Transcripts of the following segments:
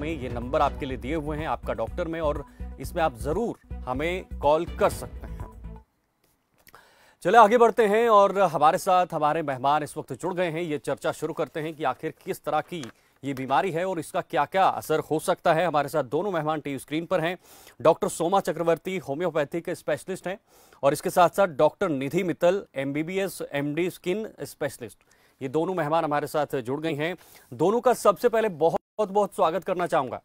में ये नंबर आपके लिए दिए हुए हैं आपका डॉक्टर में, और इसमें आप जरूर हमें कॉल कर सकते हैं। चले आगे बढ़ते हैं और हमारे साथ हमारे मेहमान इस वक्त जुड़ गए हैं। ये चर्चा शुरू करते हैं कि आखिर किस तरह की ये बीमारी है और इसका क्या क्या असर हो सकता है। हमारे साथ दोनों मेहमान टीवी स्क्रीन पर हैं। डॉक्टर सोमा चक्रवर्ती होम्योपैथी के स्पेशलिस्ट हैं और इसके साथ साथ doctor Nidhi Mittal MBBS MD skin specialist. ये दोनों मेहमान हमारे साथ जुड़ गई हैं। दोनों का सबसे पहले बहुत बहुत स्वागत करना चाहूंगा।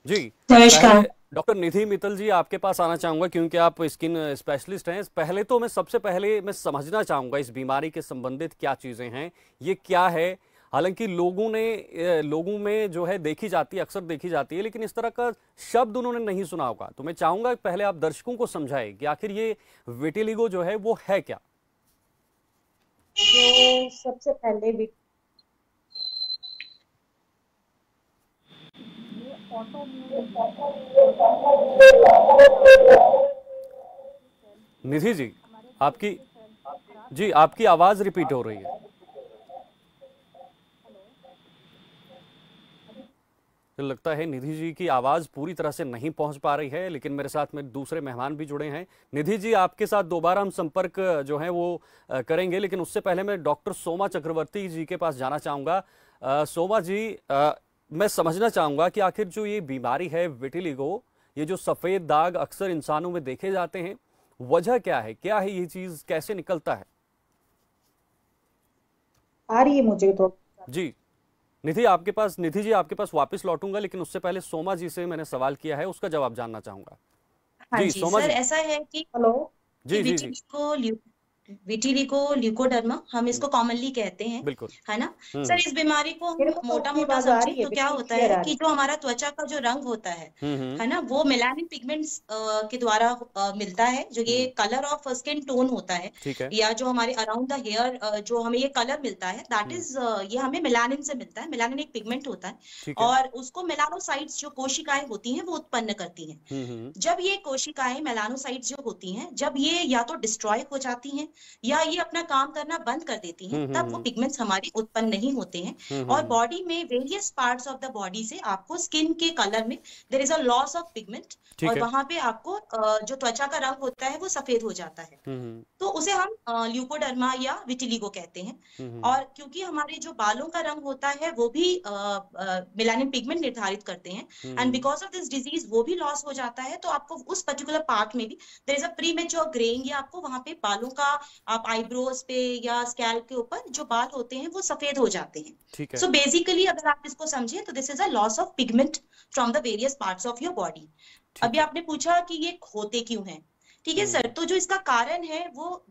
जी नमस्कार। डॉक्टर निधि मित्तल जी, आपके पास आना चाहूंगा क्योंकि आप स्किन स्पेशलिस्ट हैं। पहले तो मैं सबसे पहले मैं समझना चाहूंगा इस बीमारी के संबंधित क्या चीजें हैं, ये क्या है। हालांकि लोगों में जो है देखी जाती है, अक्सर देखी जाती है, लेकिन इस तरह का शब्द उन्होंने नहीं सुना होगा। तो मैं चाहूंगा पहले आप दर्शकों को समझाएं कि आखिर ये विटिलिगो जो है वो है क्या। जो सबसे पहले निधि जी, आपकी आवाज रिपीट हो रही है। तो लगता है निधि जी की आवाज पूरी तरह से नहीं पहुंच पा रही है, लेकिन मेरे साथ में दूसरे मेहमान भी जुड़े हैं। निधि जी, आपके साथ दोबारा हम संपर्क जो है वो करेंगे, लेकिन उससे पहले मैं डॉक्टर सोमा चक्रवर्ती जी के पास जाना चाहूंगा। सोमा जी, मैं समझना चाहूंगा कि आखिर जो ये बीमारी है विटिलिगो, ये जो सफेद दाग अक्सर इंसानों में देखे जाते हैं, वजह क्या है ये चीज, कैसे निकलता है? आ रही है मुझे तो। जी निधि जी आपके पास वापस लौटूंगा, लेकिन उससे पहले सोमा जी से मैंने सवाल किया है, उसका जवाब जानना चाहूंगा। हाँ जी जी सोमा सर, जी। ऐसा है कि हेलो। जी विटिलिगो ल्यूकोडर्मा हम इसको कॉमनली कहते हैं, बिल्कुल। है ना। सर इस बीमारी को मेरे हम को तो मोटा आपकी मोटा आवाज आ रही समझें है, तो क्या बिल्कुल होता क्लियर है आ कि रही जो हमारा त्वचा का जो रंग होता है ना, वो मेलानिन पिगमेंट्स के द्वारा मिलता है। जो ये कलर ऑफ स्किन टोन होता है, ठीक है। या जो हमारे अराउंड द हेयर जो हमें ये कलर मिलता है, दैट इज ये हमें मेलानिन से मिलता है। मेलानिन एक पिगमेंट होता है, ठीक है। और उसको मेलानोसाइट्स जो कोशिकाएं होती हैं वो उत्पन्न करती हैं। जब ये कोशिकाएं मेलानोसाइट्स जो होती हैं, जब ये या तो डिस्ट्रॉय हो जाती हैं या ये अपना काम करना बंद कर देती हैं, तब वो पिगमेंट्स हमारे उत्पन्न नहीं होते हैं। और बॉडी में various parts of the body से आपको स्किन के कलर में there is a loss of pigment, और वहां पे आपको जो त्वचा का रंग होता है वो सफेद हो जाता है। तो उसे हम ल्यूकोडर्मा या विटिलिगो कहते हैं। और क्योंकि हमारे जो बालों का रंग होता है वो भी मेलानिन पिगमेंट निर्धारित करते हैं, and because of this disease वो भी लॉस हो जाता है, तो आपको उस पर्टिकुलर पार्ट में भी there is a premature greying, या आपको वहां पे बालों का, आप आईब्रोज पे या स्कैल्प के ऊपर जो बाल होते हैं वो सफेद हो जाते हैं। सो बेसिकली अगर आप इसको समझे तो this is a loss of pigment from the various parts of your body. अभी आपने पूछा कि ये होते क्यों हैं, ठीक है सर। तो जो इसका कारण है वो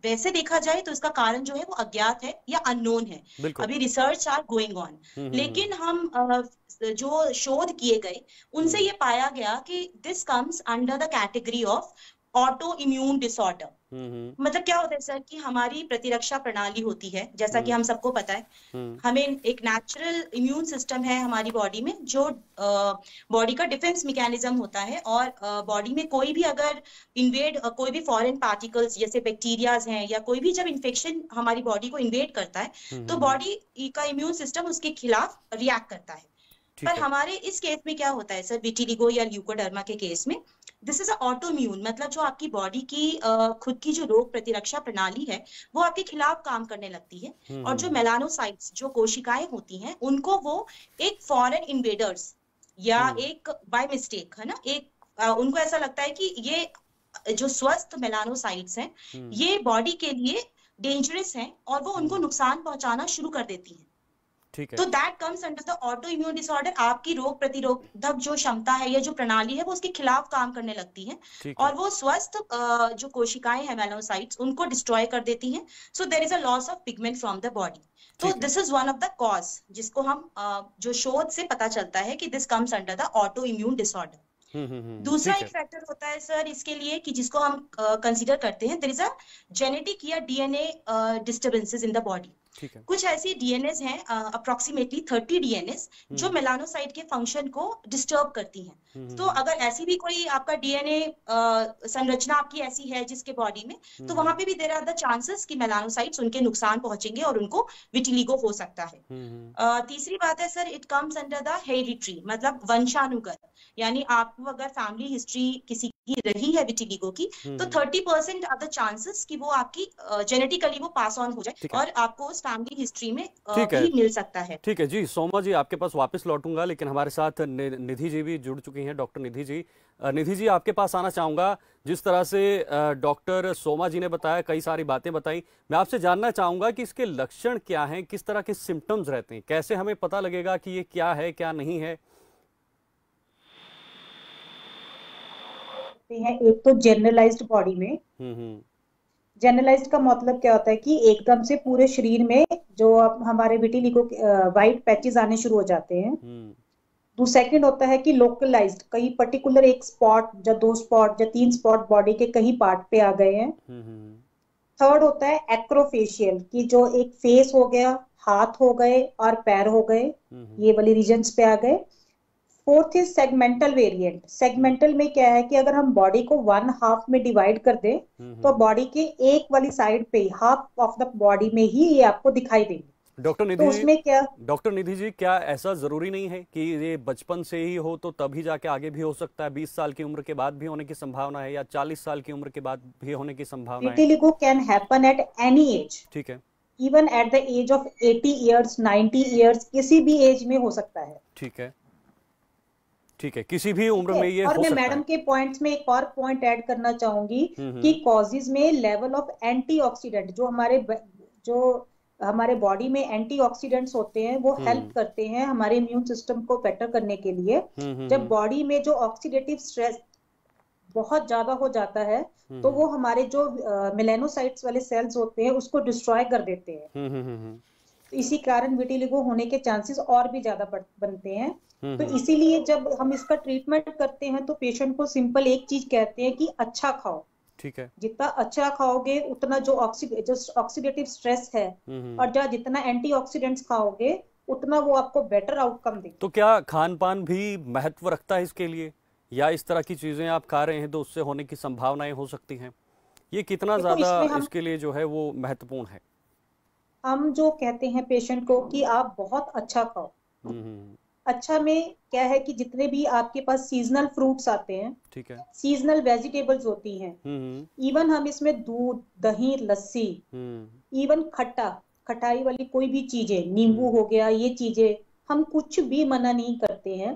वैसे देखा जाए तो इसका कारण जो है वो अज्ञात है या अननोन है। अभी रिसर्च आर गोइंग ऑन, लेकिन हम जो शोध किए गए उनसे ये पाया गया कि this comes under the category of auto immune disorder. मतलब क्या होता है सर कि हमारी प्रतिरक्षा प्रणाली होती है, जैसा कि हम सबको पता है, हमें एक नेचुरल इम्यून सिस्टम है हमारी बॉडी में, जो बॉडी का डिफेंस मैकेनिज्म होता है। और बॉडी में कोई भी अगर कोई भी फॉरेन पार्टिकल्स जैसे बैक्टीरियाज हैं या कोई भी जब इन्फेक्शन हमारी बॉडी को इन्वेड करता है, तो बॉडी का इम्यून सिस्टम उसके खिलाफ रिएक्ट करता है। पर हमारे इस केस में क्या होता है सर, विटिलिगो या ल्यूकोडर्मा के केस में, दिस इज ऑटोइम्यून, मतलब जो आपकी बॉडी की खुद की जो रोग प्रतिरक्षा प्रणाली है वो आपके खिलाफ काम करने लगती है। और जो मेलानोसाइट्स जो कोशिकाएं होती हैं, उनको वो एक फॉरेन इन्वेडर्स या एक बाय मिस्टेक, है ना, एक उनको ऐसा लगता है कि ये जो स्वस्थ मेलानोसाइट्स हैं ये बॉडी के लिए डेंजरस हैं, और वो उनको नुकसान पहुंचाना शुरू कर देती हैं। तो that comes under the auto immune disorder. आपकी रोग प्रतिरोधक जो क्षमता है या जो प्रणाली है वो उसके खिलाफ काम करने लगती है, और वो स्वस्थ जो कोशिकाएं हैं मेलानोसाइट्स उनको डिस्ट्रॉय कर देती हैं। So there is a loss of pigment from the body. तो this is one of the cause जिसको हम जो शोध से पता चलता है कि this comes under the auto immune disorder. दूसरा एक फैक्टर होता है सर इसके लिए कि जिसको हम कंसीडर करते हैं, देयर इज अ जेनेटिक या DNA disturbances in the body. ठीक है। कुछ ऐसी डीएनएस हैं, अप्रोक्सीमेटली 30 डीएनएस, जो मेलानोसाइट के फंक्शन को डिस्टर्ब करती हैं। तो अगर ऐसी भी कोई आपका डीएनए संरचना आपकी ऐसी है जिसके बॉडी में, तो वहां पे भी देयर आर द चांसेस कि मेलानोसाइट्स उनके नुकसान पहुंचेंगे और उनको विटिलिगो हो सकता है। तीसरी बात है sir, it comes under the hereditary, मतलब वंशानुगत, यानी आपको अगर फैमिली हिस्ट्री किसी की रही है विटिलिगो की, तो 30% ऑफ द चांसेस कि वो आपकी जेनेटिकली वो पास ऑन हो जाए और आपको उस फैमिली हिस्ट्री में भी मिल सकता है। ठीक है जी, सोमा जी आपके पास वापस लौटूंगा, लेकिन हमारे साथ निधि जी भी जुड़ चुकी हैं, डॉक्टर निधि जी। निधि जी आपके पास आना चाहूंगा। जिस तरह से डॉक्टर सोमा जी ने बताया, कई सारी बातें बताई, मैं आपसे जानना चाहूंगा कि इसके लक्षण क्या हैं, किस तरह के सिम्टम्स रहते हैं, कैसे हमें पता लगेगा कि ये क्या है क्या नहीं है? एक तो जनरलाइज्ड बॉडी में, जनरलाइज्ड का मतलब क्या होता है कि एकदम से पूरे शरीर में जो हमारे विटिलिगो वाइट पैचेस आने शुरू हो जाते हैं। सेकंड होता है कि लोकलाइज्ड, कहीं पर्टिकुलर एक स्पॉट या 2 स्पॉट या 3 स्पॉट बॉडी के कहीं पार्ट पे आ गए हैं। थर्ड होता है एक्रोफेशियल, कि जो एक फेस हो गया, हाथ हो गए और पैर हो गए, ये वाली रीजन्स पे आ गए। Fourth is segmental variant. Segmental में क्या है कि अगर हम बॉडी को 1 हाफ में डिवाइड कर दें, तो बॉडी के एक वाली साइड पे, हाफ ऑफ द बॉडी में ही ये आपको दिखाई देंगे। डॉक्टर निधि, तो उसमें क्या, डॉक्टर निधि जी, क्या ऐसा जरूरी नहीं है कि ये बचपन से ही हो, तो तभी जाके आगे भी हो सकता है? 20 साल की उम्र के बाद भी होने की संभावना है, या 40 साल की उम्र के बाद भी होने की संभावना है? Vitiligo can happen at any age. ठीक है। Even at the age of 80 years, 90 years, किसी भी एज में हो सकता है। ठीक है, ठीक है, किसी भी उम्र में ये और हो मैं सकता मैडम है। के पॉइंट्स में एक और पॉइंट ऐड करना चाहूंगी कि कॉजेज में लेवल ऑफ एंटीऑक्सीडेंट, जो हमारे बॉडी में एंटीऑक्सीडेंट्स होते हैं, वो हेल्प करते हैं हमारे इम्यून सिस्टम को बेटर करने के लिए। जब बॉडी में जो ऑक्सीडेटिव स्ट्रेस बहुत ज्यादा हो जाता है, तो वो हमारे जो मेलानोसाइट्स वाले सेल्स होते हैं उसको डिस्ट्रॉय कर देते हैं। इसी कारण विटिलिगो होने के चांसेस और भी ज्यादा बनते हैं। तो इसीलिए जब हम इसका ट्रीटमेंट करते हैं, तो पेशेंट को सिंपल एक चीज कहते हैं कि अच्छा खाओ। ठीक है। जितना अच्छा खाओगे, उतना जो ऑक्सीडेटिव स्ट्रेस है और जितना एंटीऑक्सीडेंट्स खाओगे, उतना वो आपको बेटर आउटकम देगा। तो क्या खान पान भी महत्व रखता है इसके लिए, या इस तरह की चीजें आप खा रहे हैं तो उससे होने की संभावनाएं हो सकती हैं? ये कितना ज्यादा इसके लिए जो है वो महत्वपूर्ण है? हम जो कहते हैं पेशेंट को कि आप बहुत अच्छा खाओ। अच्छा में क्या है कि जितने भी आपके पास सीजनल फ्रूट्स आते हैं, ठीक है, सीजनल वेजिटेबल्स होती हैं, इवन हम इसमें दूध, दही, लस्सी, इवन खटाई वाली कोई भी चीजें, नींबू हो गया, ये चीजें हम कुछ भी मना नहीं करते हैं।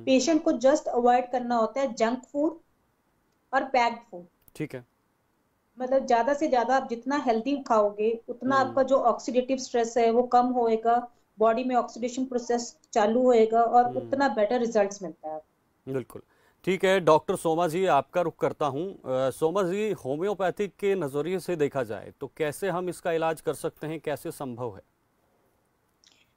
पेशेंट को जस्ट अवॉइड करना होता है जंक फूड और पैक्ड फूड। ठीक है, मतलब ज्यादा से ज्यादा आप जितना हेल्दी खाओगे, उतना आपका जो ऑक्सीडेटिव स्ट्रेस है वो कम होएगा, बॉडी में ऑक्सीडेशन प्रोसेस चालू होएगा और उतना बेटर रिजल्ट्स मिलता है। बिल्कुल ठीक है। डॉक्टर सोमा जी आपका रुख करता हूँ। सोमा जी, होम्योपैथिक के नजरिए से देखा जाए तो कैसे हम इसका इलाज कर सकते हैं, कैसे संभव है?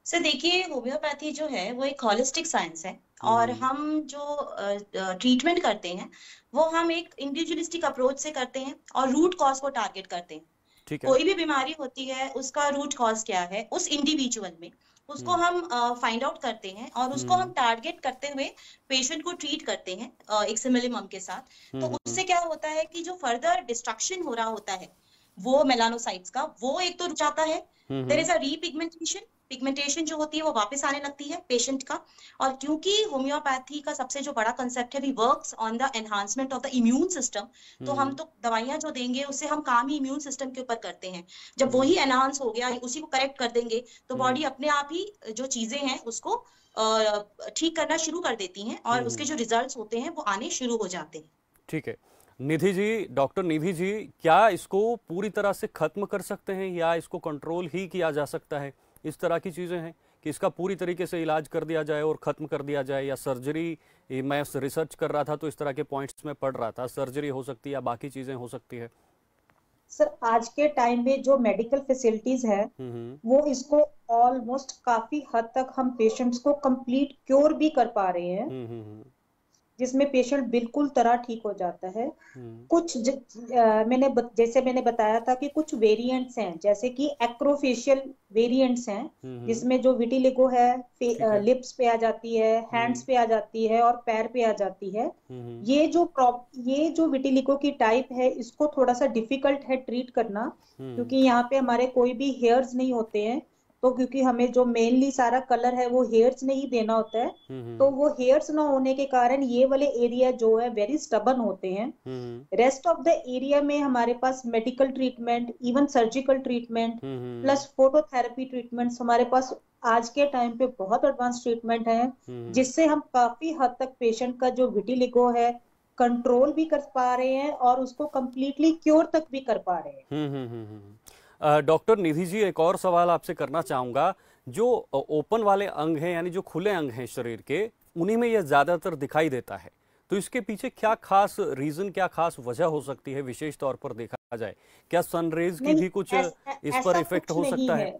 सर देखिए, होम्योपैथी जो है वो एक होलिस्टिक साइंस है, और हम जो ट्रीटमेंट करते हैं वो हम एक इंडिविजुअलिस्टिक अप्रोच से करते हैं और रूट कॉज को टारगेट करते हैं। ठीक है। कोई भी बीमारी होती है, उसका रूट कॉज क्या है उस इंडिविजुअल में, उसको हम फाइंड आउट करते हैं और उसको हम टारगेट करते हुए पेशेंट को ट्रीट करते हैं एक्सिमिलिमम के साथ। तो उससे क्या होता है कि जो फर्दर डिस्ट्रक्शन हो रहा होता है वो मेलानोसाइट्स का, वो एक तो रुक जाता है। देयर इज अ रीपिगमेंटेशन, पिगमेंटेशन जो होती है वो वापस आने लगती है पेशेंट का। और क्योंकि होम्योपैथी का सबसे जो बड़ा कंसेप्ट है, we works on the enhancement of the immune system, तो हम तो दवाइयां जो देंगे उससे हम काम ही इम्यून सिस्टम के ऊपर करते हैं। जब वही एनहांस हो गया, उसी को करेक्ट कर देंगे, तो बॉडी अपने आप ही जो चीजें हैं उसको ठीक करना शुरू कर देती हैं और उसके जो रिजल्ट्स होते हैं वो आने शुरू हो जाते हैं। ठीक है निधि जी, डॉक्टर निधि जी, क्या इसको पूरी तरह से खत्म कर सकते हैं या इसको कंट्रोल ही किया जा सकता है? इस तरह की चीजें हैं कि इसका पूरी तरीके से इलाज कर दिया जाए और खत्म कर दिया जाए, या सर्जरी? मैं रिसर्च कर रहा था तो इस तरह के पॉइंट्स में पढ़ रहा था, सर्जरी हो सकती है या बाकी चीजें हो सकती है। सर आज के टाइम में जो मेडिकल फैसिलिटीज है वो इसको ऑलमोस्ट काफी हद तक हम पेशेंट्स को कंप्लीट क्योर भी कर पा रहे हैं। जिसमें पेशेंट बिल्कुल तरह ठीक हो जाता है। कुछ जैसे मैंने बताया था कि कुछ वेरिएंट्स हैं, जैसे कि एक्रोफेशियल वेरिएंट्स हैं, जिसमें जो विटिलिगो है लिप्स पे आ जाती है, हैंड्स पे आ जाती है और पैर पे आ जाती है। ये जो विटिलिगो की टाइप है, इसको थोड़ा सा डिफिकल्ट है ट्रीट करना, क्योंकि यहाँ पे हमारे कोई भी हेयर्स नहीं होते हैं। तो क्योंकि हमें जो मेनली सारा कलर है वो हेयर्स नहीं देना होता है, तो वो हेयर्स ना होने के कारण ये वाले एरिया जो है वेरी स्टबन होते हैं। रेस्ट ऑफ द एरिया में हमारे पास medical treatment, even surgical treatment plus phototherapy treatments हमारे पास आज के टाइम पे बहुत एडवांस ट्रीटमेंट है, जिससे हम काफी हद तक पेशेंट का जो विटिलिगो है कंट्रोल भी कर पा रहे हैं और उसको कंप्लीटली क्योर तक भी कर पा रहे हैं। डॉक्टर निधि जी, एक और सवाल आपसे करना चाहूंगा। जो ओपन वाले अंग हैं, यानी जो खुले अंग हैं शरीर के, उन्हीं में यह ज्यादातर दिखाई देता है, तो इसके पीछे क्या खास रीजन, क्या खास वजह हो सकती है? विशेष तौर पर देखा जाए, क्या सनरेज की भी कुछ इस पर इफेक्ट हो सकता है?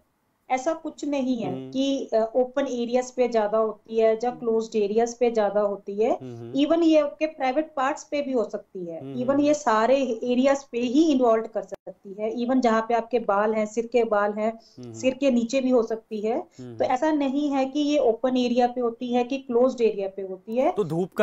ऐसा कुछ नहीं है कि ओपन एरियाज पे ज्यादा होती है या क्लोज्ड एरियाज पे ज्यादा होती है। इवन ये आपके प्राइवेट पार्ट्स पे भी हो सकती है। इवन ये सारे एरियाज पे ही इन्वॉल्व कर सकती है। इवन जहाँ पे आपके बाल हैं, सिर के बाल हैं, सिर के नीचे भी हो सकती है। तो ऐसा नहीं है कि ये ओपन एरिया पे होती है कि क्लोज्ड एरिया पे होती है। तो धूप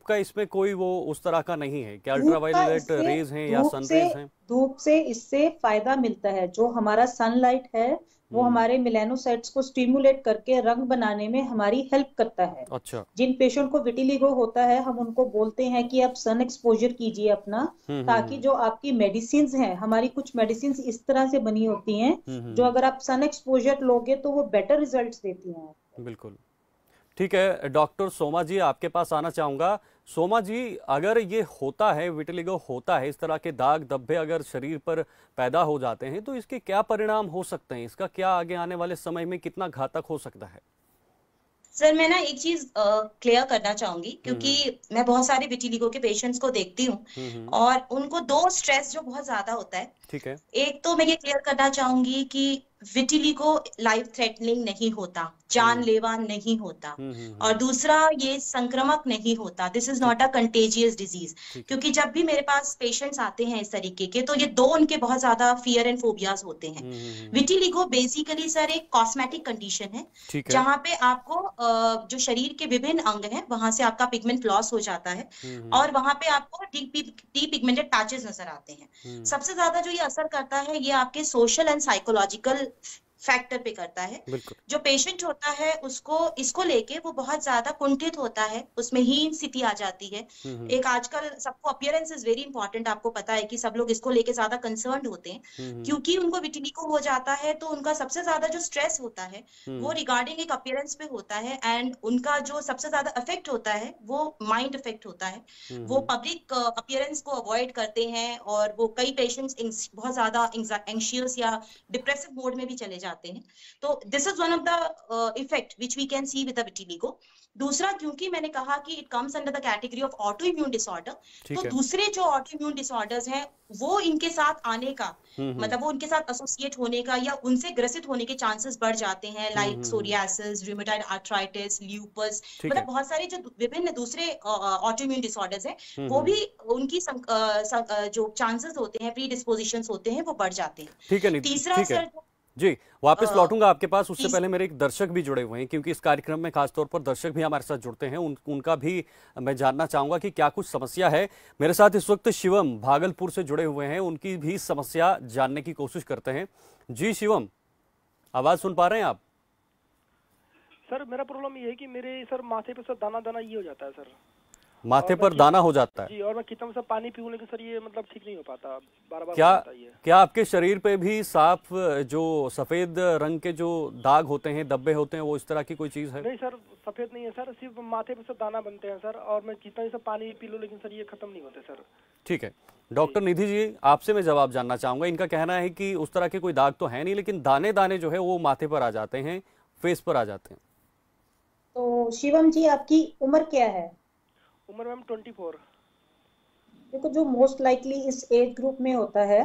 का इसमें कोई वो उस तरह का नहीं है क्या? अल्ट्रावायलेट रेज हैं या सनरेज हैं? धूप से इससे फायदा मिलता है। जो हमारा सनलाइट है वो हमारे मेलानोसाइट्स को स्टिमुलेट करके रंग बनाने में हमारी हेल्प करता है। अच्छा। जिन पेशेंट को विटिलिगो होता है, हम उनको बोलते हैं कि आप सन एक्सपोजर कीजिए अपना, ताकि जो आपकी मेडिसिन हैं, हमारी कुछ मेडिसिन इस तरह से बनी होती हैं जो अगर आप सन एक्सपोजर लोगे तो वो बेटर रिजल्ट्स देती हैं। बिल्कुल ठीक है। डॉक्टर सोमा जी, आपके पास आना चाहूंगा। सोमा जी, अगर ये होता है, विटिलिगो होता है, इस तरह के दाग धब्बे अगर शरीर पर पैदा हो जाते हैं, तो इसके क्या परिणाम हो सकते हैं? इसका क्या आगे आने वाले समय में कितना घातक हो सकता है? सर, मैं ना एक चीज क्लियर करना चाहूंगी, क्योंकि मैं बहुत सारे विटिलिगो के पेशेंट्स को देखती हूँ और उनको दो स्ट्रेस जो बहुत ज्यादा होता है। ठीक है। एक तो मैं ये क्लियर करना चाहूंगी कि विटिलिगो लाइफ थ्रेटनिंग नहीं होता, जानलेवा नहीं होता, और दूसरा ये संक्रमक नहीं होता। This is not a contagious disease. क्योंकि जब भी मेरे पास पेशेंट्स आते हैं इस तरीके के, तो ये दो उनके बहुत ज्यादा फियर एंड फोबियाज होते हैं। विटिलिगो बेसिकली सर एक कॉस्मेटिक कंडीशन है, जहाँ पे आपको जो शरीर के विभिन्न अंग हैं वहां से आपका पिगमेंट लॉस हो जाता है और वहां पे आपको डीपिगमेंटेड पैचेस नजर आते हैं। सबसे ज्यादा जो ये असर करता है ये आपके सोशल एंड साइकोलॉजिकल फैक्टर पे करता है। जो पेशेंट होता है उसको इसको लेके वो बहुत ज्यादा कुंठित होता है, उसमें हीन स्थिति आ जाती है। एक आजकल सबको अपीयरेंस इज वेरी इंपॉर्टेंट, आपको पता है कि सब लोग इसको लेके ज्यादा कंसर्न्ड होते हैं, क्योंकि उनको विटिलिगो हो जाता है तो उनका सबसे ज्यादा जो स्ट्रेस होता है वो रिगार्डिंग एक अपीयरेंस पे होता है, एंड उनका जो सबसे ज्यादा इफेक्ट होता है वो माइंड इफेक्ट होता है। वो पब्लिक अपीयरेंस को अवॉइड करते हैं और वो कई पेशेंट्स बहुत ज्यादा एंग्शियस या डिप्रेसिव मोड में भी चले जाते हैं। तो this is one of the effect which we can see with the vitiligo. दूसरा, क्योंकि मैंने कहा कि it comes under the category of auto immune disorder, तो दूसरे जो ऑटो इम्यून डिसऑर्डर्स हैं वो इनके साथ आने का मतलब वो उनके साथ एसोसिएट होने का या उनसे ग्रसित होने के चांसेस बढ़ जाते हैं, like psoriasis, rheumatoid arthritis, lupus, मतलब बहुत सारे जो विभिन्न दूसरे ऑटो इम्यून डिसऑर्डर्स हैं वो भी उनकी जो चांसेस होते हैं, प्री डिस्पोजिशंस होते हैं, वो बढ़ जाते हैं। ठीक है। तीसरा सर जी, वापस लौटूंगा आपके पास। उससे पहले मेरे एक दर्शक भी जुड़े हुए हैं, क्योंकि इस कार्यक्रम में खासतौर पर दर्शक भी हमारे साथ जुड़ते हैं। उनका भी मैं जानना चाहूंगा कि क्या कुछ समस्या है। मेरे साथ इस वक्त शिवम भागलपुर से जुड़े हुए हैं, उनकी भी समस्या जानने की कोशिश करते हैं। जी शिवम, आवाज सुन पा रहे हैं आप? सर, मेरा प्रॉब्लम ये है कि मेरे सर माथे पे सर दाना दाना ये हो जाता है सर, माथे पर दाना हो जाता है। जी, और मैं कितना सा पानी पीऊं लेकिन सर ये मतलब ठीक नहीं हो पाता, बार-बार क्या आपके शरीर पे भी साफ जो सफेद रंग के जो दाग होते हैं, धब्बे होते हैं, वो इस तरह की कोई चीज है? नहीं सर, सफेद नहीं है सर, सिर्फ माथे पे सर दाना बनते हैं सर, और मैं कितना सा पानी पी लूं लेकिन सर ये खत्म नहीं होते सर। ठीक है डॉक्टर निधि जी, आपसे मैं जवाब जानना चाहूंगा। इनका कहना है कि उस तरह के कोई दाग तो है नहीं, लेकिन दाने दाने जो है वो माथे पर आ जाते हैं, फेस पर आ जाते हैं। तो शिवम जी, आपकी उम्र क्या है? उम्र मैम 24। देखो, जो मोस्ट लाइकली इस एज ग्रुप में होता है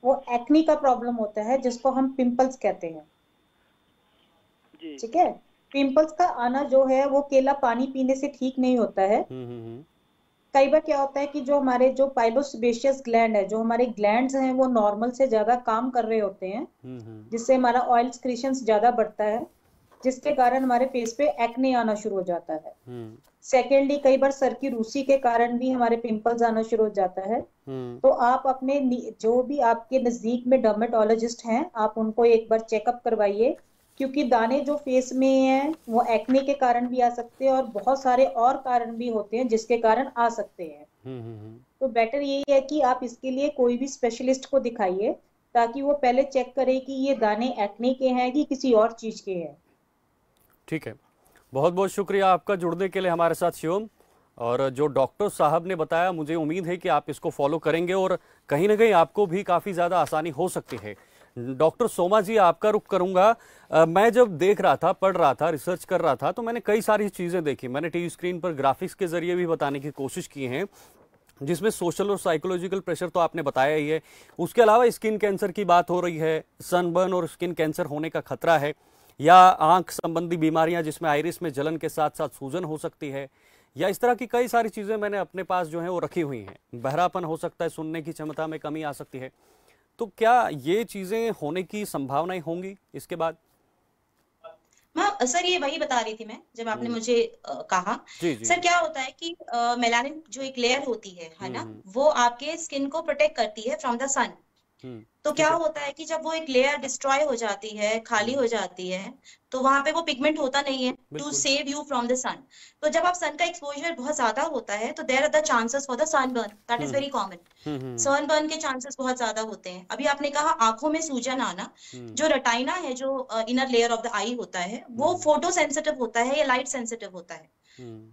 वो एक्नी का प्रॉब्लम होता है, जिसको हम पिंपल्स कहते हैं। ठीक है, पिंपल्स का आना जो है वो केला पानी पीने से ठीक नहीं होता है। कई बार क्या होता है कि जो हमारे जो पाइलोसेबेशियस ग्लैंड है, जो हमारे ग्लैंड्स हैं वो नॉर्मल से ज्यादा काम कर रहे होते हैं, जिससे हमारा ऑयल सिक्रीशंस ज्यादा बढ़ता है, जिसके कारण हमारे फेस पे एक्ने आना शुरू हो जाता है। सेकेंडली कई बार सर की रूसी के कारण भी हमारे पिंपल्स आना शुरू हो जाता है। तो आप अपने जो भी आपके नजदीक में डर्मेटोलॉजिस्ट हैं, आप उनको एक बार चेकअप करवाइए, क्योंकि दाने जो फेस में हैं वो एक्ने के कारण भी आ सकते हैं और बहुत सारे और कारण भी होते हैं जिसके कारण आ सकते हैं। तो बेटर यही है कि आप इसके लिए कोई भी स्पेशलिस्ट को दिखाइए, ताकि वो पहले चेक करे कि ये दाने एक्ने के हैं कि किसी और चीज के हैं। ठीक है, बहुत बहुत शुक्रिया आपका जुड़ने के लिए हमारे साथ शिवम। और जो डॉक्टर साहब ने बताया, मुझे उम्मीद है कि आप इसको फॉलो करेंगे और कहीं ना कहीं आपको भी काफ़ी ज़्यादा आसानी हो सकती है। डॉक्टर सोमा जी, आपका रुख करूंगा। मैं जब देख रहा था, पढ़ रहा था, रिसर्च कर रहा था, तो मैंने कई सारी चीज़ें देखी। मैंने टीवी स्क्रीन पर ग्राफिक्स के जरिए भी बताने की कोशिश की है, जिसमें सोशल और साइकोलॉजिकल प्रेशर तो आपने बताया ही है। उसके अलावा स्किन कैंसर की बात हो रही है, सनबर्न और स्किन कैंसर होने का खतरा है, या आंख संबंधी बीमारियां जिसमें आइरिस में जलन के साथ साथ सूजन हो सकती है, या इस तरह की कई सारी चीज़ें मैंने अपने पास जो है वो रखी हुई हैं। बहरापन हो सकता है, सुनने की क्षमता में कमी आ सकती है। तो क्या ये चीजें होने की संभावनाएं होंगी इसके बाद? सर ये वही बता रही थी मैं, जब आपने मुझे कहा। जी। सर क्या होता है कि मेलानिन जो एक लेयर होती है ना, वो आपके स्किन को प्रोटेक्ट करती है फ्रॉम द सन। तो क्या होता है कि जब वो एक लेयर डिस्ट्रॉय हो जाती है, खाली हो जाती है, तो वहां पे वो पिगमेंट होता नहीं है to save you from the sun. तो जब आप सन का एक्सपोजर बहुत ज्यादा होता है, तो there are the chances for the sunburn, that is very common. Sunburn के चांसेस बहुत ज्यादा होते हैं। अभी आपने कहा आंखों में सूजन आना, जो रेटाइना है, जो इनर लेयर ऑफ द आई होता है, वो फोटो सेंसिटिव होता है या लाइट सेंसिटिव होता है।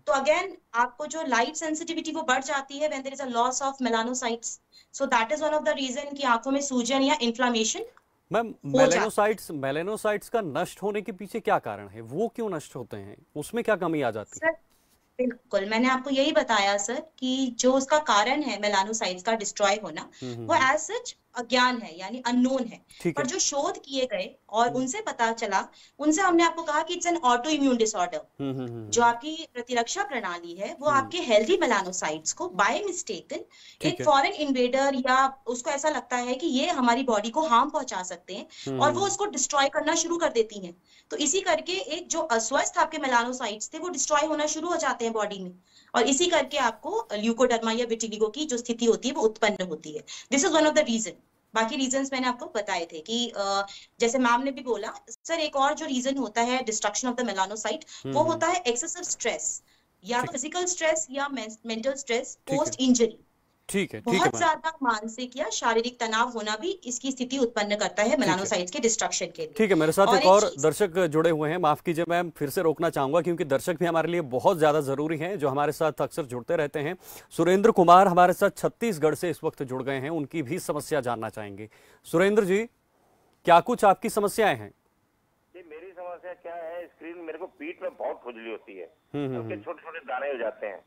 तो अगेन आपको जो लाइट सेंसिटिविटी वो बढ़ जाती है when there is a loss of melanocytes. So that is one of the reason कि आंखों में सूजन या इन्फ्लामेशन। मैम, मेलानोसाइट्स का नष्ट होने के पीछे क्या कारण है? वो क्यों नष्ट होते हैं? उसमें क्या कमी आ जाती है? बिल्कुल, मैंने आपको यही बताया सर कि जो उसका कारण है मेलानोसाइट्स का डिस्ट्रॉय होना, वो एज सच अज्ञान है, यानी अननोन है। पर जो शोध किए गए और उनसे पता चला, उनसे हमने आपको कहा कि it's an auto immune disorder. जो आपकी प्रतिरक्षा प्रणाली है, वो आपके हेल्दी मेलानोसाइट्स को बाय मिस्टेकन एक फॉरेन इन्वेडर, या उसको ऐसा लगता है कि ये हमारी बॉडी को हार्म पहुंचा सकते हैं, और वो उसको डिस्ट्रॉय करना शुरू कर देती हैं। तो इसी करके एक जो अस्वस्थ आपके मेलानोसाइट्स थे, वो डिस्ट्रॉय होना शुरू हो जाते हैं बॉडी में, और इसी करके आपको ल्यूकोडर्मा या विटिलिगो की जो स्थिति होती है वो उत्पन्न होती है। This is one of the reason. बाकी रीजंस मैंने आपको बताए थे कि जैसे मैम ने भी बोला सर, एक और जो रीजन होता है डिस्ट्रक्शन ऑफ द मेलानोसाइट, वो होता है एक्सेसिव स्ट्रेस, या फिजिकल स्ट्रेस या मेंटल स्ट्रेस पोस्ट इंजरी। ठीक है, बहुत ज्यादा मानसिक या शारीरिक तनाव होना भी इसकी स्थिति उत्पन्न करता है मेलानोसाइट्स के डिस्ट्रक्शन के लिए। ठीक है, मेरे साथ एक और दर्शक जुड़े हुए हैं। माफ कीजिए, मैं फिर से रोकना चाहूंगा क्योंकि दर्शक भी हमारे लिए बहुत ज्यादा जरूरी हैं, जो हमारे साथ अक्सर जुड़ते रहते हैं। सुरेंद्र कुमार हमारे साथ छत्तीसगढ़ से इस वक्त जुड़ गए हैं, उनकी भी समस्या जानना चाहेंगे। सुरेंद्र जी, क्या कुछ आपकी समस्याएं हैं? मेरी समस्या क्या है, स्क्रीन मेरे को पीठ में बहुत खुजली होती है, छोटे छोटे दाने हो जाते हैं,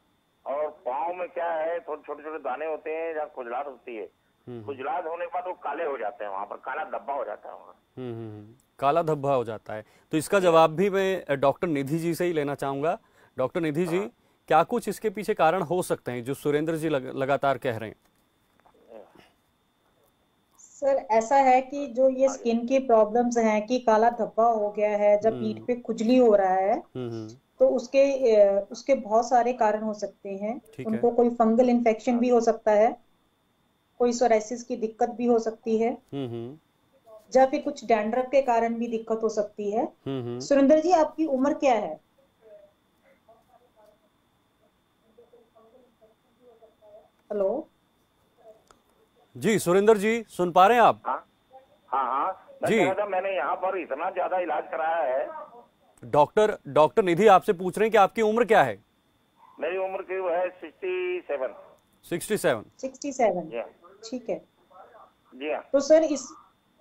और पाँव में क्या है, थोड़े छोटे छोटे दाने होते हैं जहाँ खुजलाहट होती है। खुजलाहट होने के बाद वो काले हो जाते हैं, वहाँ पर काला धब्बा हो जाता है वहाँ। काला धब्बा हो जाता है। तो इसका जवाब भी मैं डॉक्टर निधि जी से ही लेना चाहूंगा। डॉक्टर निधि जी, क्या कुछ इसके पीछे कारण हो सकते हैं जो सुरेंद्र जी लगातार कह रहे हैं? सर ऐसा है कि जो ये स्किन की प्रॉब्लम्स हैं कि काला धब्बा हो गया है, जब पीठ पे खुजली हो रहा है, तो उसके बहुत सारे कारण हो सकते हैं। उनको कोई फंगल इन्फेक्शन भी हो सकता है, कोई सोराइसिस की दिक्कत भी हो सकती है, या फिर कुछ डैंड्रफ के कारण भी दिक्कत हो सकती है। सुरेंद्र जी, आपकी उम्र क्या है? हेलो जी, सुरेंद्र जी सुन पा रहे हैं आप? हाँ जी, मैंने यहाँ पर इतना ज्यादा इलाज कराया है। डॉक्टर निधि आपसे पूछ रहे हैं कि आपकी उम्र क्या है? मेरी उम्र की है 67। ठीक है जी हाँ। तो सर इस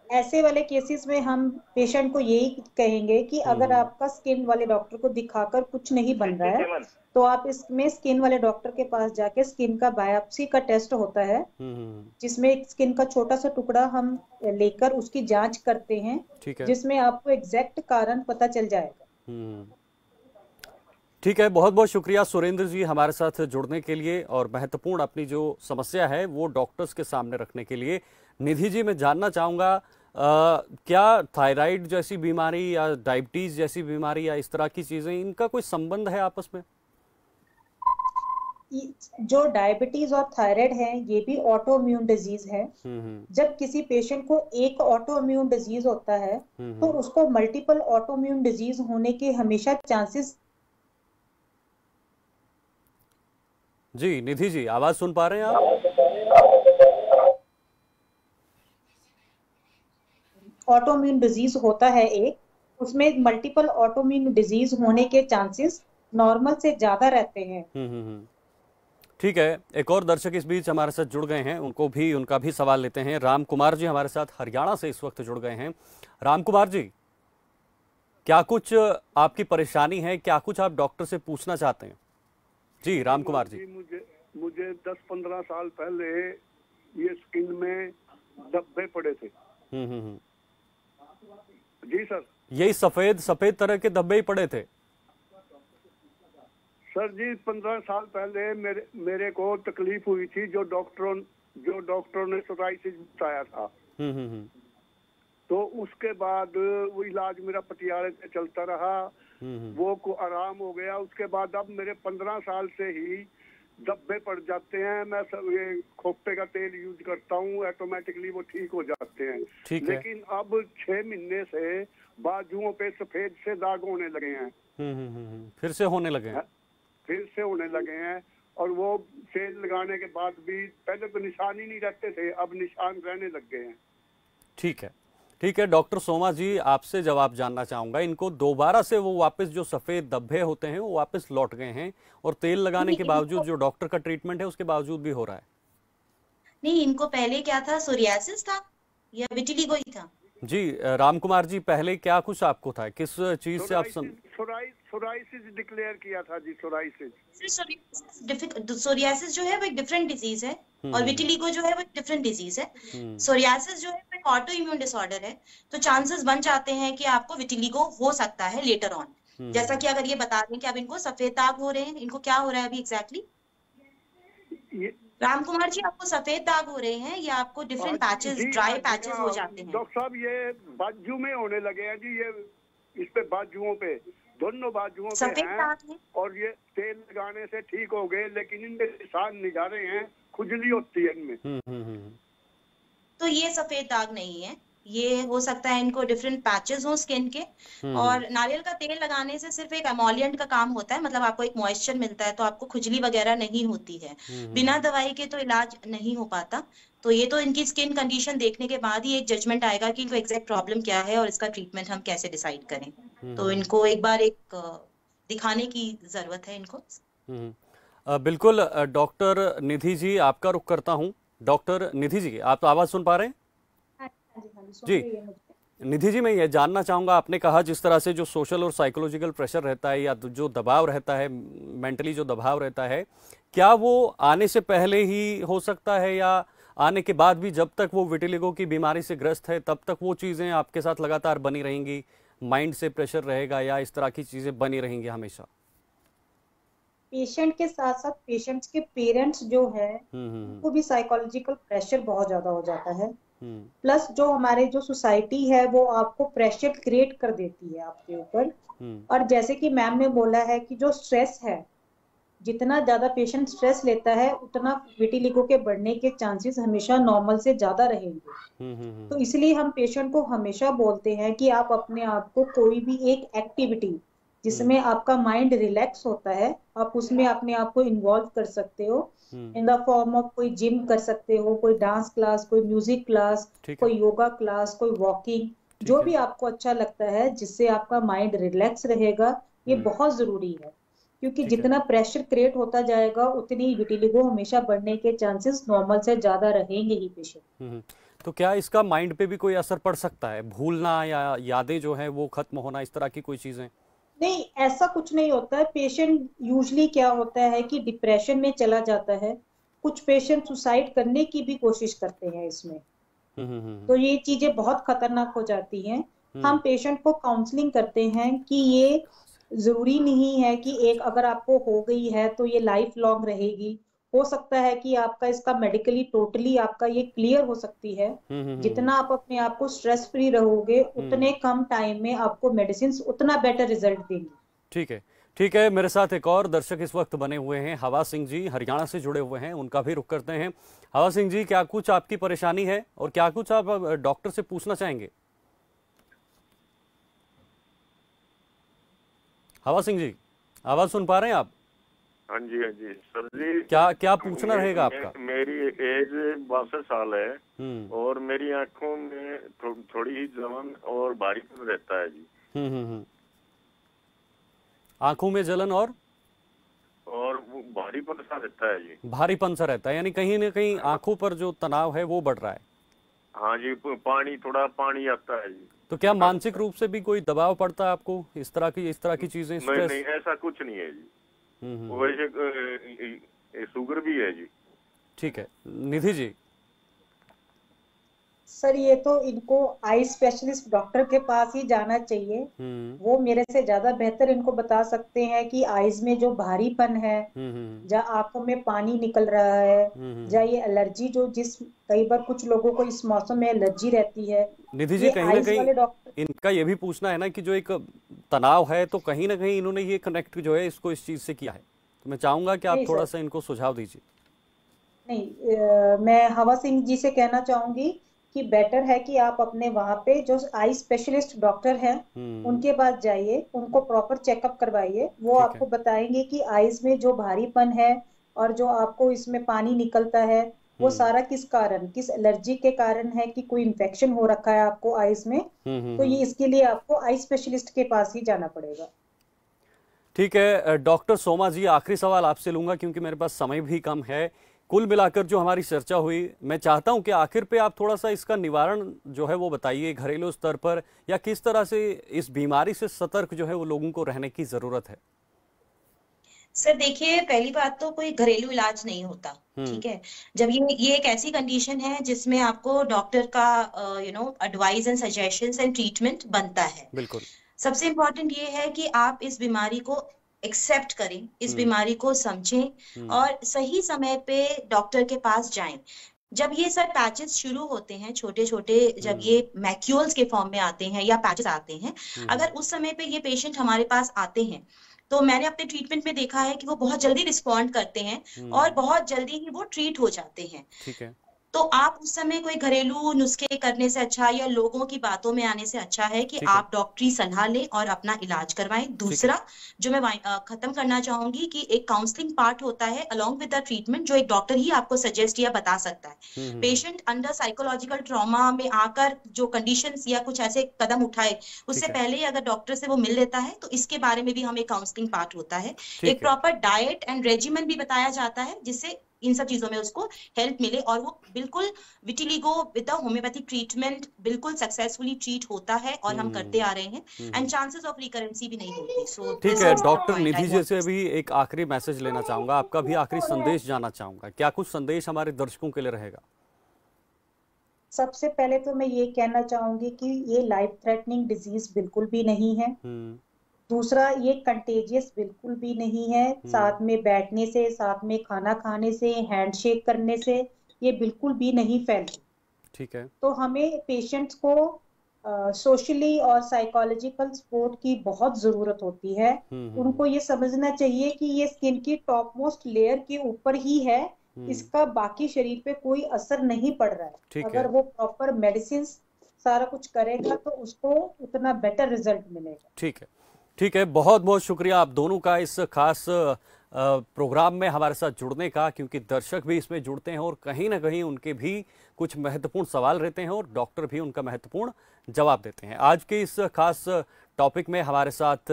ऐसे वाले केसेस में हम पेशेंट को यही कहेंगे कि अगर आपका स्किन वाले डॉक्टर को दिखाकर कुछ नहीं बन रहा है, तो आप इसमें स्किन वाले डॉक्टर के पास जाके स्किन का बायोप्सी का टेस्ट होता है, जिसमें एक स्किन का छोटा सा टुकड़ा हम लेकर उसकी जांच करते हैं, जिसमें आपको एग्जैक्ट कारण पता चल जाएगा। ठीक है, बहुत बहुत शुक्रिया सुरेंद्र जी हमारे साथ जुड़ने के लिए और महत्वपूर्ण अपनी जो समस्या है वो डॉक्टर्स के सामने रखने के लिए। निधि जी, मैं जानना चाहूँगा क्या थायराइड जैसी बीमारी या डायबिटीज जैसी बीमारी या इस तरह की चीजें, इनका कोई संबंध है आपस में? जो डायबिटीज और थायराइड है ये भी ऑटो इम्यून डिजीज है। जब किसी पेशेंट को एक ऑटो इम्यून डिजीज होता है तो उसको मल्टीपल ऑटो इम्यून डिजीज होने के हमेशा चांसेस। जी निधि जी, आवाज सुन पा रहे हैं आप? ऑटोइम्यून डिजीज होता है एक, उसमें मल्टीपल ऑटोइम्यून डिजीज होने के चांसेस नॉर्मल से ज्यादा रहते हैं। ठीक है, एक और दर्शक इस बीच हमारे साथ जुड़ गए हैं, उनका भी सवाल लेते हैं। राम कुमार जी हमारे साथ हरियाणा से इस वक्त जुड़ गए हैं। राम कुमार जी, क्या कुछ आपकी परेशानी है, क्या कुछ आप डॉक्टर से पूछना चाहते हैं? जी राम कुमार जी। मुझे 10-15 साल पहले ये स्किन में धब्बे पड़े थे। जी सर। यही सफेद तरह के धब्बे ही पड़े थे? सर जी 15 साल पहले मेरे को तकलीफ हुई थी, जो डॉक्टरों ने सोराइसिस बताया था। तो उसके बाद वो इलाज मेरा पटियाले से चलता रहा, वो को आराम हो गया। उसके बाद अब मेरे 15 साल से ही धब्बे पड़ जाते हैं। मैं ये खोपे का तेल यूज करता हूँ, ऑटोमेटिकली वो ठीक हो जाते हैं। लेकिन अब 6 महीने से बाजुओं पे सफेद से दाग होने लगे हैं। फिर से होने लगे हैं और वो तेल लगाने के बाद भी पहले तो निशान ही नहीं रहते थे, अब निशान रहने लग गए हैं। ठीक है डॉक्टर सोमा जी, आपसे जवाब जानना चाहूंगा, इनको दोबारा से वो वापस जो सफेद धब्बे होते हैं वो वापस लौट गए हैं और तेल लगाने के बावजूद, जो डॉक्टर का ट्रीटमेंट है उसके बावजूद भी हो रहा है? नहीं, इनको पहले क्या था, सोरियासिस था या विटिलिगो ही था? जी राम कुमार जी, पहले क्या कुछ आपको था, किस चीज से आप सोराइसिस डिक्लेयर किया था जी। सोरियासिस जो है वो एक डिफरेंट डिजीज है और विटिलिगो जो है वो एक डिफरेंट डिजीज है। सोरियासिस जो है वो एक ऑटो इम्यून डिसऑर्डर है, तो चांसेस बन जाते हैं कि आपको विटिलिगो हो सकता है लेटर ऑन। जैसा कि अगर ये बता दें कि अब इनको सफेद दाग हो रहे हैं, इनको क्या हो रहा है अभी एग्जैक्टली? राम कुमार जी, आपको सफेद दाग हो रहे हैं या आपको डिफरेंट पैचेस, ड्राई पैचेस हो जाते हैं? डॉक्टर साहब, ये बाजू में होने लगे हैं जी, ये इस पे बाजुओं पे, दोनों बाजुओं पे हैं और ये तेल लगाने से ठीक हो गए, लेकिन इनके निशान नहीं जा रहे हैं, खुजली होती है इनमें। तो ये सफेद दाग नहीं है, ये हो सकता है इनको डिफरेंट पैचेस हो स्किन के। और नारियल का तेल लगाने से सिर्फ एक एमोलिएंट का काम होता है, मतलब आपको एक मॉइस्चर मिलता है, तो आपको खुजली वगैरह नहीं होती है। बिना दवाई के तो इलाज नहीं हो पाता। तो ये तो इनकी स्किन कंडीशन देखने के बाद ही एक जजमेंट आएगा कि इनको एग्जैक्ट प्रॉब्लम क्या है और इसका ट्रीटमेंट हम कैसे डिसाइड करें। तो इनको एक बार दिखाने की जरूरत है इनको। बिल्कुल डॉक्टर निधि जी, आपका रुख करता हूँ। डॉक्टर निधि जी, आप तो आवाज सुन पा रहे हैं? जी निधि जी, मैं ये जानना चाहूंगा, आपने कहा जिस तरह से जो सोशल और साइकोलॉजिकल प्रेशर रहता है या जो दबाव रहता है, मेंटली जो दबाव रहता है, क्या वो आने से पहले ही हो सकता है या आने के बाद भी, जब तक वो विटिलिगो की बीमारी से ग्रस्त है तब तक वो चीजें आपके साथ लगातार बनी रहेंगी? माइंड से प्रेशर रहेगा या इस तरह की चीजें बनी रहेंगी हमेशा? पेशेंट के साथ साथ पेशेंट्स के पेरेंट्स जो है उनको भी साइकोलॉजिकल प्रेशर बहुत ज्यादा हो जाता है। प्लस जो हमारे जो सोसाइटी है वो आपको प्रेशर क्रिएट कर देती है आपके ऊपर। और जैसे कि मैम ने बोला है कि जो स्ट्रेस है, जितना ज्यादा पेशेंट स्ट्रेस लेता है उतना विटिलिगो के बढ़ने के चांसेस हमेशा नॉर्मल से ज्यादा रहेंगे। तो इसलिए हम पेशेंट को हमेशा बोलते हैं कि आप अपने आप को कोई भी एक एक्टिविटी जिसमें आपका माइंड रिलैक्स होता है, आप उसमें अपने आप को इन्वॉल्व कर सकते हो इन द फॉर्म ऑफ कोई जिम कर सकते हो, कोई डांस क्लास, कोई म्यूजिक क्लास, कोई योगा क्लास, कोई वॉकिंग, जो भी आपको अच्छा लगता है जिससे आपका माइंड रिलैक्स रहेगा, ये बहुत जरूरी है। क्योंकि जितना प्रेशर क्रिएट होता जाएगा उतनी विटिलिगो हमेशा बढ़ने के चांसेस नॉर्मल से ज्यादा रहेंगे ही पेशेंट। तो क्या इसका माइंड पे भी कोई असर पड़ सकता है? भूलना या यादें जो है वो खत्म होना, इस तरह की कोई चीजें? नहीं, ऐसा कुछ नहीं होता है। पेशेंट यूजुअली क्या होता है कि डिप्रेशन में चला जाता है, कुछ पेशेंट सुसाइड करने की भी कोशिश करते हैं इसमें। तो ये चीजें बहुत खतरनाक हो जाती हैं। हम पेशेंट को काउंसलिंग करते हैं कि ये जरूरी नहीं है कि एक अगर आपको हो गई है तो ये लाइफ लॉन्ग रहेगी। हो सकता है कि आपका इसका मेडिकली टोटली आपका ये क्लियर हो सकती है। जितना आप अपने आप को स्ट्रेस फ्री रहोगे उतने कम टाइम में आपको मेडिसिन उतना बेटर रिजल्ट देंगी। ठीक है, ठीक है। मेरे साथ एक और दर्शक इस वक्त बने हुए हैं, हवा सिंह जी, हरियाणा से जुड़े हुए हैं, उनका भी रुख करते हैं। हवा सिंह जी, क्या कुछ आपकी परेशानी है और क्या कुछ आप डॉक्टर से पूछना चाहेंगे? हवा सिंह जी, आवाज सुन पा रहे हैं आप? हाँ जी, हाँ जी सर जी। क्या क्या पूछना रहेगा आपका? मेरी एज 62 साल है और मेरी आंखों में थोड़ी ही जलन और भारीपन रहता है जी। आंखों में जलन और वो भारीपन सा रहता है जी। भारीपन सा रहता है, यानी कहीं ना कहीं आंखों पर जो तनाव है वो बढ़ रहा है। हाँ जी, थोड़ा पानी आता है जी। तो क्या मानसिक रूप से भी कोई दबाव पड़ता है आपको, इस तरह की चीजें? नहीं, ऐसा कुछ नहीं है जी। वैसे शुगर भी है जी। ठीक है, निधि जी। सर ये तो इनको आई स्पेशलिस्ट डॉक्टर के पास ही जाना चाहिए। वो मेरे से ज्यादा बेहतर इनको बता सकते हैं कि आईज में जो भारीपन है, या आंखों में पानी निकल रहा है, या ये एलर्जी जो कई बार कुछ लोगों को इस मौसम में एलर्जी रहती है। निधि जी, कहीं ना कहीं इनका ये भी पूछना है ना कि जो एक तनाव है, तो कहीं ना कहीं इन्होंने ये कनेक्ट जो है इसको इस चीज से किया है। तो मैं चाहूंगा कि आप थोड़ा सा इनको सुझाव दीजिए। नहीं, मैं हवा सिंह जी से कहना चाहूंगी कि बेटर है कि आप अपने वहां पे जो आई स्पेशलिस्ट डॉक्टर हैं उनके पास जाइए, उनको प्रॉपर चेकअप करवाइए। वो आपको बताएंगे कि आईज में जो भारीपन है और जो आपको इसमें पानी निकलता है वो सारा किस एलर्जी के कारण है, कि कोई इन्फेक्शन हो रखा है आपको आईज में। तो ये इसके लिए आपको आई स्पेशलिस्ट के पास ही जाना पड़ेगा। ठीक है डॉक्टर सोमा जी, आखिरी सवाल आपसे लूंगा क्योंकि मेरे पास समय भी कम है। कुल मिलाकर जो हमारी चर्चा हुई, मैं चाहता हूं कि आखिर पे आप थोड़ा सा इसका निवारण जो है वो बताइए घरेलू स्तर पर, या किस तरह से इस बीमारी से सतर्क जो है वो लोगों को रहने की जरूरत है। सर देखिए, पहली बात तो कोई घरेलू इलाज नहीं होता, ठीक है। जब ये एक ऐसी कंडीशन है जिसमें आपको डॉक्टर का advice and suggestions and treatment बनता है। बिल्कुल। सबसे इम्पोर्टेंट ये है कि आप इस बीमारी को एक्सेप्ट करें, इस बीमारी को समझें और सही समय पे डॉक्टर के पास जाएं। जब ये सर पैचेस शुरू होते हैं छोटे छोटे, जब ये मैक्यूल्स के फॉर्म में आते हैं या पैचेस आते हैं, अगर उस समय पे ये पेशेंट हमारे पास आते हैं तो मैंने अपने ट्रीटमेंट में देखा है कि वो बहुत जल्दी रिस्पॉन्ड करते हैं और बहुत जल्दी ही वो ट्रीट हो जाते हैं। ठीक है। तो आप उस समय कोई घरेलू नुस्खे करने से अच्छा या लोगों की बातों में आने से अच्छा है कि आप डॉक्टरी सलाह लें और अपना इलाज करवाएं। दूसरा जो मैं खत्म करना चाहूंगी कि एक काउंसलिंग पार्ट होता है अलोंग विद द ट्रीटमेंट, जो एक डॉक्टर ही आपको सजेस्ट या बता सकता है। पेशेंट अंडर साइकोलॉजिकल ट्रॉमा में आकर जो कंडीशंस या कुछ ऐसे कदम उठाए, उससे पहले अगर डॉक्टर से वो मिल लेता है तो इसके बारे में भी हमें काउंसलिंग पार्ट होता है। एक प्रॉपर डाइट एंड रेजिमेंट भी बताया जाता है जिससे इन सब चीजों में उसको हेल्प मिले और वो बिल्कुल vitiligo with the homeopathic treatment बिल्कुल सक्सेसफुली ट्रीट होता है और हम करते आ रहे हैं एंड चांसेस ऑफ रिकरेंसी भी नहीं होती। सो ठीक है डॉक्टर निधि जी से भी एक आखिरी मैसेज लेना चाहूंगा, आपका भी आखिरी संदेश जानना चाहूंगा। क्या कुछ संदेश हमारे दर्शकों के लिए रहेगा? सबसे पहले तो मैं ये कहना चाहूंगी कि ये लाइफ थ्रेटनिंग डिजीज बिल्कुल भी नहीं है। दूसरा, ये कंटेजियस बिल्कुल भी नहीं है। साथ में बैठने से, साथ में खाना खाने से, हैंडशेक करने से ये बिल्कुल भी नहीं फैलती। ठीक है। तो हमें पेशेंट्स को सोशली और साइकोलॉजिकल सपोर्ट की बहुत जरूरत होती है। उनको ये समझना चाहिए कि ये स्किन की टॉप मोस्ट लेयर के ऊपर ही है, इसका बाकी शरीर पे कोई असर नहीं पड़ रहा है। अगर वो प्रॉपर मेडिसिन सारा कुछ करेगा तो उसको उतना बेटर रिजल्ट मिलेगा। ठीक है, ठीक है। बहुत बहुत शुक्रिया आप दोनों का इस खास प्रोग्राम में हमारे साथ जुड़ने का, क्योंकि दर्शक भी इसमें जुड़ते हैं और कहीं ना कहीं उनके भी कुछ महत्वपूर्ण सवाल रहते हैं और डॉक्टर भी उनका महत्वपूर्ण जवाब देते हैं। आज के इस खास टॉपिक में हमारे साथ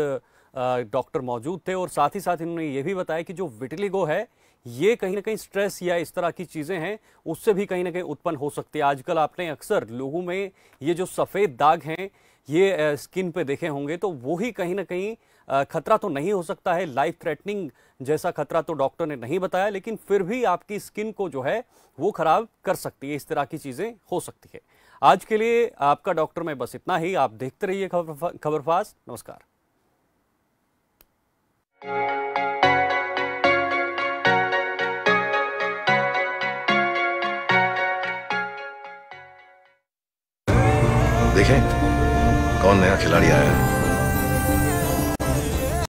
डॉक्टर मौजूद थे और साथ ही साथ इन्होंने ये भी बताया कि जो विटिलिगो है ये कहीं ना कहीं स्ट्रेस या इस तरह की चीज़ें हैं उससे भी कहीं ना कहीं उत्पन्न हो सकती है। आजकल आपने अक्सर लोगों में ये जो सफ़ेद दाग हैं ये स्किन पे देखे होंगे, तो वो ही कहीं ना कहीं खतरा तो नहीं हो सकता है, लाइफ थ्रेटनिंग जैसा खतरा तो डॉक्टर ने नहीं बताया, लेकिन फिर भी आपकी स्किन को जो है वो खराब कर सकती है, इस तरह की चीज़ें हो सकती है। आज के लिए आपका डॉक्टर में बस इतना ही। आप देखते रहिए खबरफास्ट। नमस्कार। देखें कौन नया खिलाड़ी आया है।